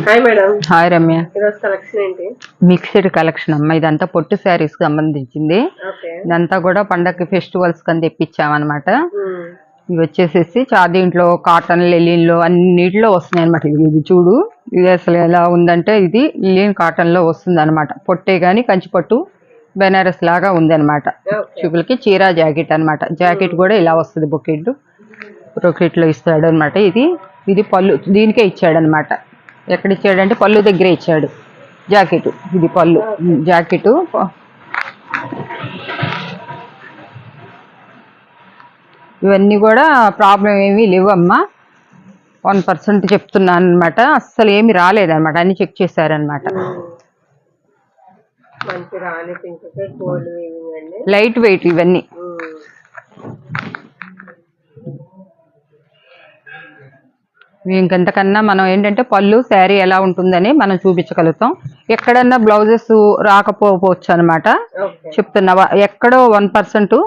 Hi madam. Hi Ramya. ఈరోజు collection ఏంటి? Mixed collection అమ్మా. ఇదంతా పొట్టు శారీస్ సంబంధించింది. ఇదంతా కూడా పండగకి ఫెస్టివల్స్ కని తెప్పించామన్నమాట. ఇవి వచ్చేసేసి దీంట్లో కాటన్ లెలిన్లో అన్నిటిలో వస్తున్నాయి అనమాట. ఇది చూడు, ఇది అసలు ఎలా ఉందంటే ఇది లెలిన్ కాటన్ లో వస్తుంది అనమాట. పొట్టే గాని కంచి పట్టు బెనారస్ లాగా ఉంది అనమాట. చూపులకి చీర జాకెట్ అనమాట. జాకెట్ కూడా ఇలా వస్తుంది, బ్రొకెట్ లో ఇస్తాడు అనమాట. ఇది పళ్ళు దీనికే ఇచ్చాడు అనమాట. ఎక్కడ ఇచ్చాడంటే పళ్ళు దగ్గరే ఇచ్చాడు జాకెట్. ఇది పళ్ళు జాకెట్. ఇవన్నీ కూడా ప్రాబ్లం ఏమీ లేవమ్మా. 1% చెప్తున్నాను అనమాట. అస్సలు ఏమి రాలేదన్నమాట. అన్ని చెక్ చేశారనమాట. లైట్ వెయిట్ ఇవన్నీ. ఇంకంతకన్నా మనం ఏంటంటే పళ్ళు శారీ ఎలా ఉంటుందని మనం చూపించగలుగుతాం. ఎక్కడన్నా బ్లౌజెస్ రాకపోవచ్చు అనమాట. చెప్తున్నా, ఎక్కడో 1%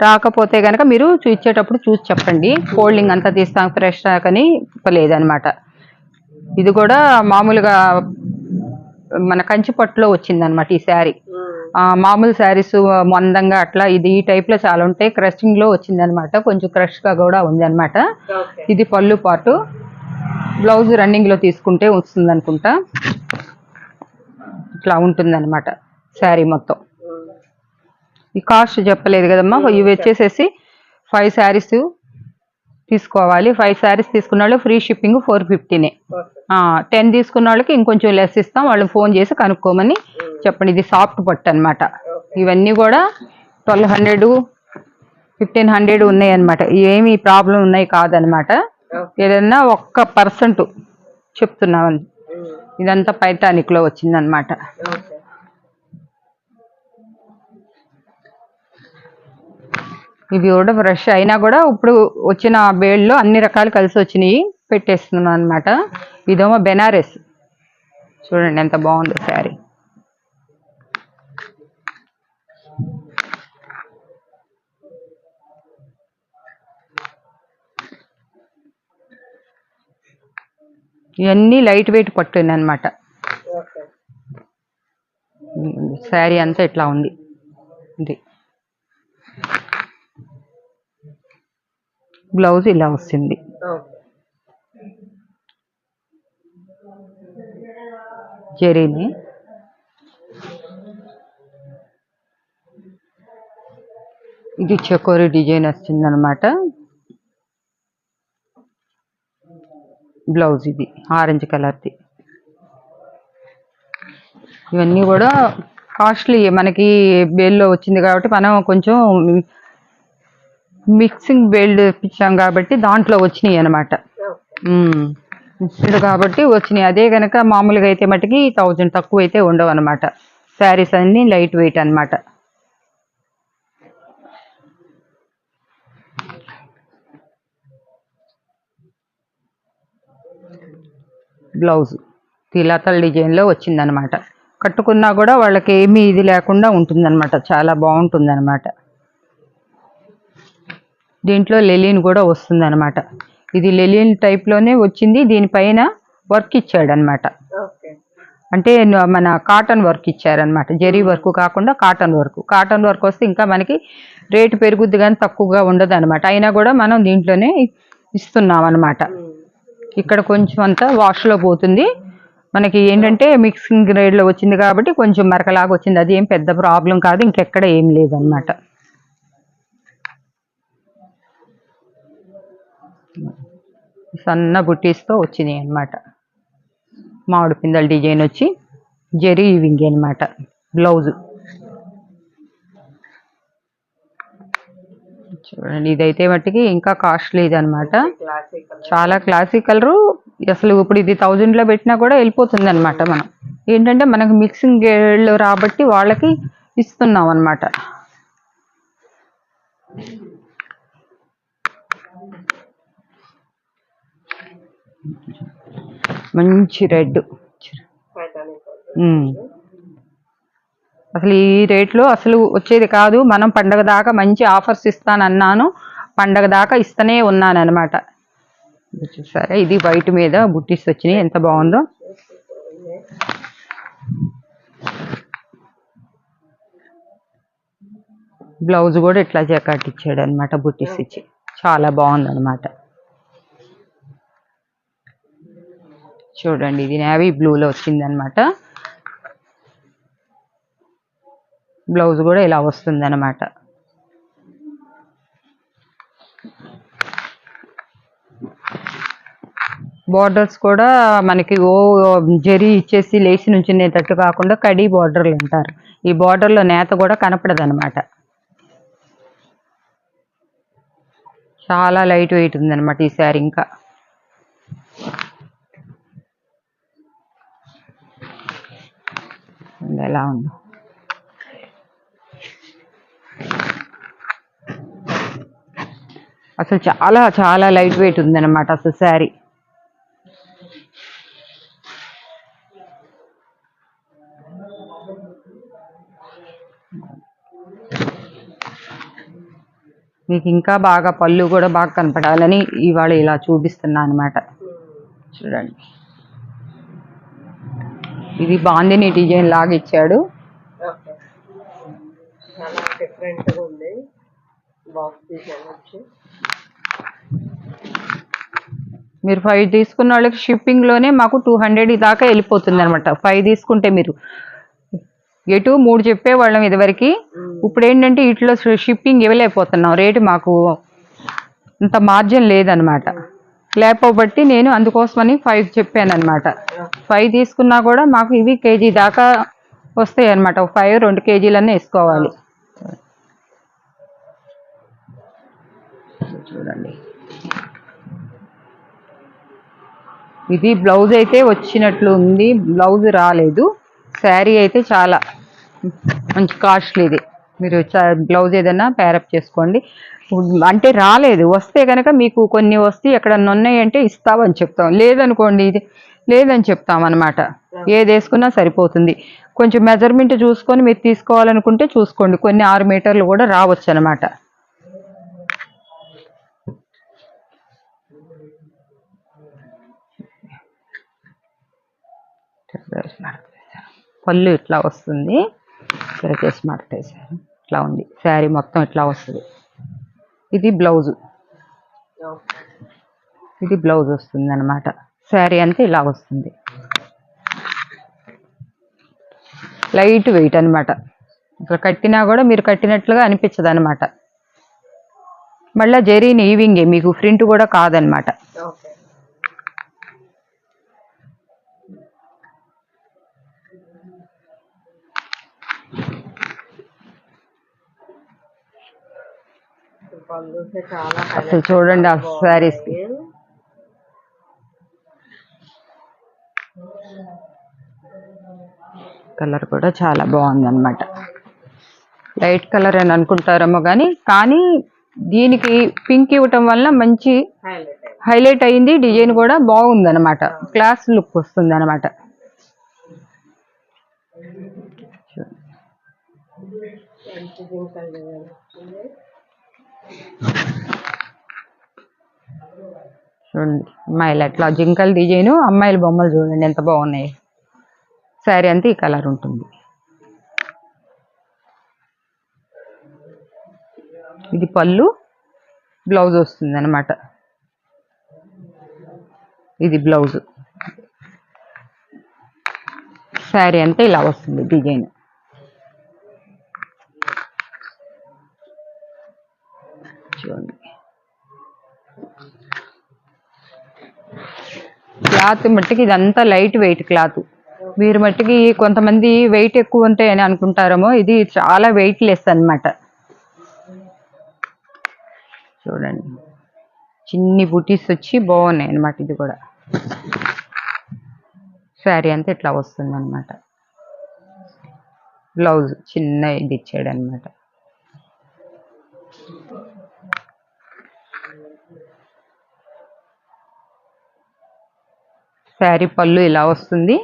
రాకపోతే కనుక మీరు ఇచ్చేటప్పుడు చూసి చెప్పండి. ఫోల్డింగ్ అంతా తీస్తాం ఫ్రెష్ కానీ లేదనమాట. ఇది కూడా మామూలుగా మన కంచి పట్టులో వచ్చిందనమాట ఈ శారీ. మామూలు శారీస్ మందంగా అట్లా ఇది ఈ టైప్ లో చాలా ఉంటాయి. క్రషింగ్ లో వచ్చింది అనమాట. కొంచెం క్రష్ గా కూడా ఉంది అనమాట. ఇది పళ్ళు పాటు. బ్లౌజ్ రన్నింగ్ లో తీసుకుంటే వస్తుంది అనుకుంటా. ఇట్లా ఉంటుంది అనమాట శారీ మొత్తం. ఈ కాస్ట్ చెప్పలేదు కదమ్మా. ఇవి వచ్చేసేసి 5 శారీస్ తీసుకోవాలి. 5 శారీస్ తీసుకున్న వాళ్ళు ఫ్రీ షిప్పింగ్ 450నే. 10 తీసుకున్న వాళ్ళకి ఇంకొంచెం లెస్ ఇస్తాం. వాళ్ళు ఫోన్ చేసి కనుక్కోమని చెప్పండి. ఇది సాఫ్ట్ పట్టు అనమాట. ఇవన్నీ కూడా 1200 1500 ఉన్నాయి అనమాట. ఏమి ప్రాబ్లం ఉన్నాయి కాదనమాట. ఏదన్నా 1% చెప్తున్నామని. ఇదంతా పైటానిక్ లో వచ్చిందనమాట. ఇవి కూడా ఫ్రెష్ అయినా కూడా ఇప్పుడు వచ్చిన బేళ్ళలో అన్ని రకాలు కలిసి వచ్చినాయి. పెట్టేస్తున్నాను అనమాట. ఇదేమో బెనారస్. చూడండి ఎంత బాగుందో శారీ. ఇవన్నీ లైట్ వెయిట్ పట్టుంది అనమాట. శారీ అంతా ఇట్లా ఉంది. ఇది బ్లౌజ్ ఇలా వస్తుంది. జరీని ఇది చకోరి డిజైన్ వస్తుంది అనమాట. బ్లౌజ్ ఇది ఆరెంజ్ కలర్ది. ఇవన్నీ కూడా కాస్ట్లీ. మనకి బేల్లో వచ్చింది కాబట్టి మనం కొంచెం మిక్సింగ్ బేల్డ్ ఇప్పించాం కాబట్టి దాంట్లో వచ్చినాయి అనమాట. కాబట్టి వచ్చినాయి. అదే కనుక మామూలుగా అయితే మటుకి 1000 తక్కువ అయితే ఉండవు అనమాట. శారీస్ అన్ని లైట్ వెయిట్ అనమాట. బ్లౌజ్ తిలాతల్ డిజైన్ లో వచ్చిందనమాట. కట్టుకున్నా కూడా వాళ్ళకి ఏమీ ఇది లేకుండా ఉంటుందన్నమాట. చాలా బాగుంటుంది అనమాట. దీంట్లో లెలిన్ కూడా వస్తుంది అనమాట. ఇది లెలిన్ టైప్ లోనే వచ్చింది. దీనిపైన వర్క్ ఇచ్చాడనమాట. అంటే మన కాటన్ వర్క్ ఇచ్చారనమాట. జరీ వర్క్ కాకుండా కాటన్ వర్క్. కాటన్ వర్క్ వస్తే ఇంకా మనకి రేటు పెరుగుద్ది కానీ తక్కువగా ఉండదు అనమాట. అయినా కూడా మనం దీంట్లోనే ఇస్తున్నాం అనమాట. ఇక్కడ కొంచెం అంతా వాష్ లో పోతుంది. మనకి ఏంటంటే మిక్సింగ్ గ్రేడ్ లో వచ్చింది కాబట్టి కొంచెం మరకలాగా వచ్చింది. అది ఏం పెద్ద ప్రాబ్లం కాదు. ఇంకెక్కడ ఏం లేదనమాట. సన్న బుట్టీస్తో వచ్చినాయి అనమాట. మామిడి పిందల డిజైన్ వచ్చి జరీ వింగి అనమాట. బ్లౌజు చూడండి. ఇదైతే మట్టికి ఇంకా కాస్ట్లీ ఇది అనమాట. చాలా క్లాసిక్ కలరు. అసలు ఇప్పుడు ఇది 1000లో పెట్టినా కూడా వెళ్ళిపోతుంది అనమాట. మనం ఏంటంటే మనకు మిక్సింగ్ గేళ్ళు రాబట్టి వాళ్ళకి ఇస్తున్నాం అనమాట. మంచి రెడ్. అసలు ఈ రేట్లో అసలు వచ్చేది కాదు. మనం పండగ దాకా మంచి ఆఫర్స్ ఇస్తానన్నాను. పండగ దాకా ఇస్తూనే ఉన్నాను అనమాట. చూసారా, ఇది వైట్ మీద బుట్టీస్ వచ్చినాయి. ఎంత బాగుందో. బ్లౌజ్ కూడా ఇట్లా జకాట్ ఇచ్చాడు అనమాట, బుట్టీస్ ఇచ్చి చాలా బాగుందన్నమాట. చూడండి ఇది నేవీ బ్లూలో వచ్చింది అనమాట. బ్లౌజ్ కూడా ఇలా వస్తుంది అనమాట. బార్డర్స్ కూడా మనకి జరీ ఇచ్చేసి లేసి నుంచునేటట్టు కాకుండా కడీ బార్డర్లు అంటారు. ఈ బార్డర్లో నేత కూడా కనపడదు అనమాట. చాలా లైట్ వెయిట్ ఉందన్నమాట ఈ శారీ. ఇంకా ఎలా ఉంది, అసలు చాలా చాలా లైట్ వెయిట్ ఉందన్నమాట అసలు శారీ. మీకు ఇంకా బాగా పళ్ళు కూడా బాగా కనపడాలని ఇవాళ ఇలా చూపిస్తున్నా అనమాట. చూడండి ఇది బాందిని డిజైన్ లాగా ఇచ్చాడు. మీరు 5 తీసుకున్న వాళ్ళకి షిప్పింగ్ లోనే మాకు 200 దాకా వెళ్ళిపోతుంది అనమాట. 5 తీసుకుంటే మీరు ఎటు 3 చెప్పేవాళ్ళం ఇదివరకు. ఇప్పుడు ఏంటంటే ఇట్లా షిప్పింగ్ ఇవ్వలేకపోతున్నాం, రేటు మాకు అంత మార్జిన్ లేదనమాట. లేకపోబట్టి నేను అందుకోసమని 5 చెప్పాను అనమాట. 5 తీసుకున్నా కూడా మాకు ఇవి కేజీ దాకా వస్తాయి అనమాట. 5 2 కేజీలన్నీ వేసుకోవాలి. చూడండి ఇది బ్లౌజ్ అయితే వచ్చినట్లు ఉంది, బ్లౌజ్ రాలేదు. శారీ అయితే చాలా మంచి కాస్ట్లీది. మీరు బ్లౌజ్ ఏదైనా ప్యారప్ చేసుకోండి. అంటే రాలేదు, వస్తే కనుక మీకు కొన్ని వస్తే ఎక్కడన్నా ఉన్నాయంటే ఇస్తామని చెప్తాం, లేదనుకోండి ఇది లేదని చెప్తాం అనమాట. ఏది వేసుకున్నా సరిపోతుంది. కొంచెం మెజర్మెంట్ చూసుకొని మీరు తీసుకోవాలనుకుంటే చూసుకోండి, కొన్ని 6 మీటర్లు కూడా రావచ్చు అనమాట. పళ్ళు ఇట్లా వస్తుంది, చేసి మార్చేసారు. ఇట్లా ఉంది శారీ మొత్తం, ఇట్లా వస్తుంది. ఇది బ్లౌజు, ఇది బ్లౌజ్ వస్తుంది అనమాట. శారీ అంతా ఇలా వస్తుంది, లైట్ వెయిట్ అనమాట. ఇక్కడ కట్టినా కూడా మీరు కట్టినట్లుగా అనిపించదు అనమాట. మళ్ళీ జరీని ఈవింగే, మీకు ప్రింట్ కూడా కాదనమాట. అసలు చూడండి ఆ శారీస్ కలర్ కూడా చాలా బాగుంది అనమాట. లైట్ కలర్ అని అనుకుంటారేమో కానీ దీనికి పింక్ ఇవ్వటం వల్ల మంచి హైలైట్ అయింది. డిజైన్ కూడా బాగుంది అనమాట, క్లాస్ లుక్ వస్తుంది అనమాట. చూడండి అమ్మాయిలు అట్లా జింకల్ డిజైన్, అమ్మాయిల బొమ్మలు చూడండి ఎంత బాగున్నాయి. శారీ అంతా ఈ కలర్ ఉంటుంది. ఇది పళ్ళు, బ్లౌజ్ వస్తుంది అనమాట. ఇది బ్లౌజ్, శారీ అంతా ఇలా వస్తుంది డిజైన్. చూడండి క్లాత్ మట్టికి ఇదంతా లైట్ వెయిట్ క్లాత్. మీరు మట్టికి కొంతమంది వెయిట్ ఎక్కువ ఉంటాయని అనుకుంటారేమో, ఇది చాలా వెయిట్ లెస్ అనమాట. చూడండి చిన్ని బుటీస్ వచ్చి బాగున్నాయి అనమాట. ఇది కూడా శారీ అంతా ఇట్లా వస్తుంది అనమాట. బ్లౌజ్ చిన్న ఇది ఇచ్చాడు అనమాట. శారీ పళ్ళు ఇలా వస్తుంది.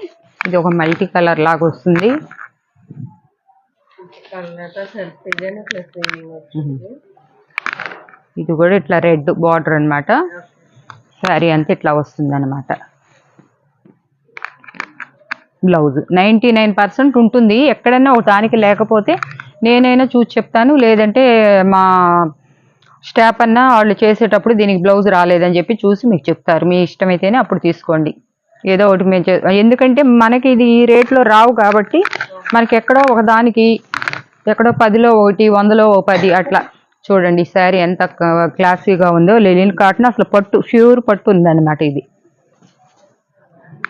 ఇది ఒక మల్టీ కలర్ లాగా వస్తుంది. ఇది కూడా ఇట్లా రెడ్ బార్డర్ అనమాట. శారీ అంతా ఇట్లా వస్తుంది అనమాట. బ్లౌజ్ 99% ఉంటుంది. ఎక్కడైనా ఒక దానికి లేకపోతే నేనైనా చూసి చెప్తాను, లేదంటే మా స్టాఫ్ అన్న వాళ్ళు చేసేటప్పుడు దీనికి బ్లౌజ్ రాలేదని చెప్పి చూసి మీకు చెప్తారు. మీ ఇష్టమైతేనే అప్పుడు తీసుకోండి. ఏదో ఒకటి మేము ఎందుకంటే మనకి ఇది ఈ రేట్లో రావు కాబట్టి మనకి ఎక్కడో ఒక దానికి ఎక్కడో 10లో 1, 100లో 10 అట్లా. చూడండి ఈ శారీ ఎంత క్లాసీగా ఉందో. లెనిన్ కాటన్, అసలు పట్టు, ప్యూర్ పట్టు ఉందన్నమాట.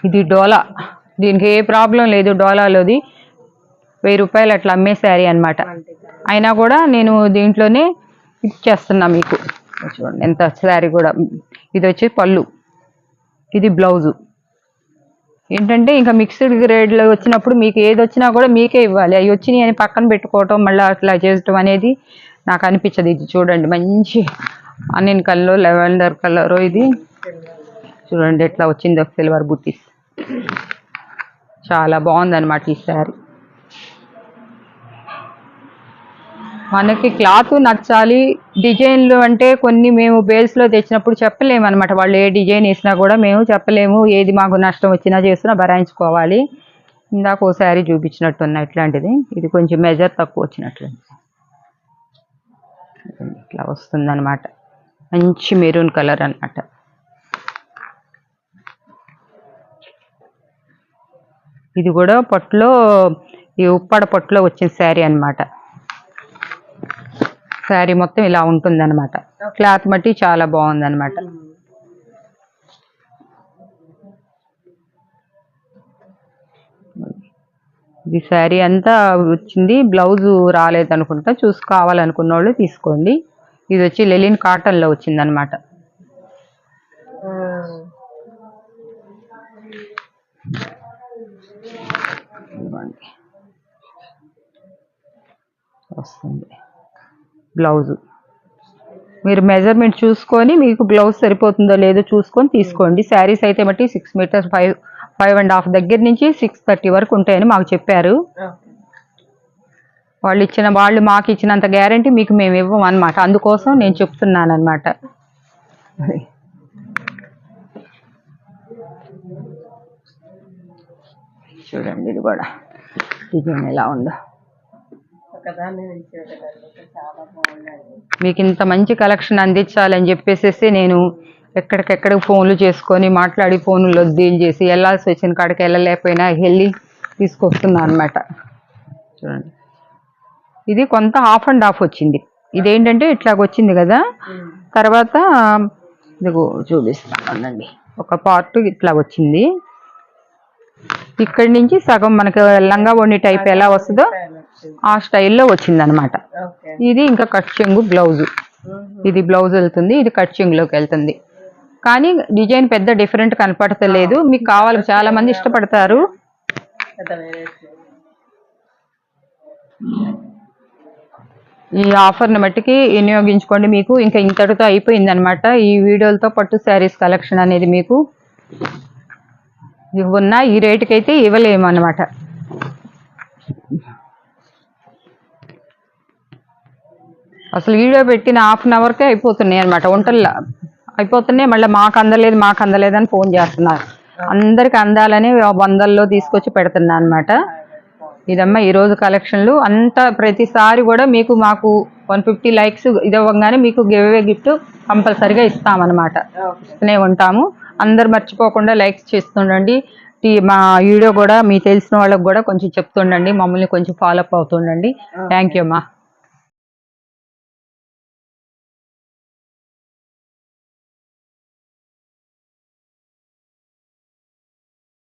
ఇది డోలా, దీనికి ఏ ప్రాబ్లం లేదు. డోలాలోది 1000 రూపాయలు అట్లా అమ్మే శారీ అనమాట. అయినా కూడా నేను దీంట్లోనే ఇచ్చేస్తున్నా మీకు. చూడండి ఎంత శారీ కూడా. ఇది వచ్చి పళ్ళు, ఇది బ్లౌజు. ఏంటంటే ఇంకా మిక్స్డ్ గ్రేడ్లో వచ్చినప్పుడు మీకు ఏది వచ్చినా కూడా మీకే ఇవ్వాలి. అవి వచ్చినాయి అని పక్కన పెట్టుకోవటం మళ్ళీ అట్లా చేయటం అనేది నాకు అనిపించదు. ఇది చూడండి మంచి ఆనియన్ కలర్, లెవెండర్ కలర్. ఇది చూడండి ఎట్లా వచ్చిందో సిల్వర్ బుట్టీస్. చాలా బాగుందన్నమాట ఈ శారీ. మనకి క్లాత్ నచ్చాలి. డిజైన్లు అంటే కొన్ని మేము బేల్స్లో తెచ్చినప్పుడు చెప్పలేము అనమాట. వాళ్ళు ఏ డిజైన్ వేసినా కూడా మేము చెప్పలేము. ఏది మాకు నష్టం వచ్చినా చేసినా భరాయించుకోవాలి. ఇందాక ఓ శారీ చూపించినట్టున్నా ఇట్లాంటిది. ఇది కొంచెం మెజర్ తక్కువ వచ్చినట్లు ఇట్లా వస్తుందన్నమాట. మంచి మెరూన్ కలర్ అన్నమాట. ఇది కూడా పట్టులో, ఈ ఉప్పాడ పట్టులో వచ్చిన శారీ అన్నమాట. శారీ మొత్తం ఇలా ఉంటుందన్నమాట. క్లాత్ బట్టి చాలా బాగుందన్నమాట. ఇది శారీ అంతా వచ్చింది. బ్లౌజు రాలేదనుకుంటా. కావాలనుకున్న వాళ్ళు తీసుకోండి. ఇది వచ్చి లెనిన్ కాటన్లో వచ్చిందనమాట. వస్తుంది బ్లౌజు. మీరు మెజర్మెంట్ చూసుకొని మీకు బ్లౌజ్ సరిపోతుందో లేదో చూసుకొని తీసుకోండి. శారీస్ అయితే బట్టి 6 మీటర్స్ 5.5 దగ్గర నుంచి 6:30 వరకు ఉంటాయని మాకు చెప్పారు. వాళ్ళు మాకు ఇచ్చినంత గ్యారంటీ మీకు మేము ఇవ్వం అనమాట. అందుకోసం నేను చెప్తున్నాను అనమాట. చూడండి ఇది కూడా డిజైన్ ఎలా ఉందో. మీకు ఇంత మంచి కలెక్షన్ అందించాలని చెప్పేసి నేను ఎక్కడికెక్కడికి ఫోన్లు చేసుకొని మాట్లాడి ఫోన్లో డీల్ చేసి వెళ్ళాల్సి వచ్చిన కాడికి వెళ్ళలేకపోయినా వెళ్ళి తీసుకొస్తున్నాను అనమాట. చూడండి ఇది కొంత హాఫ్ అండ్ హాఫ్ వచ్చింది. ఇదేంటంటే ఇట్లాగ వచ్చింది కదా, తర్వాత ఇదిగో చూపిస్తానండి. ఒక పార్ట్ ఇట్లా వచ్చింది. ఇక్కడి నుంచి సగం మనకి లంగా ఓణి టైప్ ఎలా వస్తుందో ఆ స్టైల్లో వచ్చిందనమాట. ఇది ఇంకా కట్ చెంగు బ్లౌజు. ఇది బ్లౌజ్ వెళ్తుంది, ఇది కట్ చెంగులోకి వెళ్తుంది. కానీ డిజైన్ పెద్ద డిఫరెంట్ కనపడతలేదు. మీకు కావాలి, చాలా మంది ఇష్టపడతారు. ఈ ఆఫర్ని మట్టికి వినియోగించుకోండి. మీకు ఇంకా ఇంతటితో అయిపోయింది అనమాట. ఈ వీడియోలతో పట్టు శారీస్ కలెక్షన్ అనేది మీకు ఇవ్వన్నా ఈ రేటుకి అయితే ఇవ్వలేము అనమాట. అసలు వీడియో పెట్టిన హాఫ్ అన్ అవర్కే అయిపోతున్నాయి అనమాట. వంటల్లో అయిపోతున్నాయి. మళ్ళీ మాకు అందలేదు అని ఫోన్ చేస్తున్నారు. అందరికి అందాలని 100లో తీసుకొచ్చి పెడుతున్నా అనమాట. ఇదమ్మా ఈరోజు కలెక్షన్లు అంతా. ప్రతిసారి కూడా మాకు 150 లైక్స్ ఇది అవ్వగానే మీకు గివ్ అవే గిఫ్ట్ కంపల్సరీగా ఇస్తామన్నమాట. ఇస్తూనే ఉంటాము. అందరు మర్చిపోకుండా లైక్స్ చేస్తుండండి. మా వీడియో కూడా మీకు తెలిసిన వాళ్ళకి కూడా కొంచెం చెప్తుండండి. మమ్మల్ని కొంచెం ఫాలో అప్ అవుతుండండి. థ్యాంక్ యూ అమ్మా.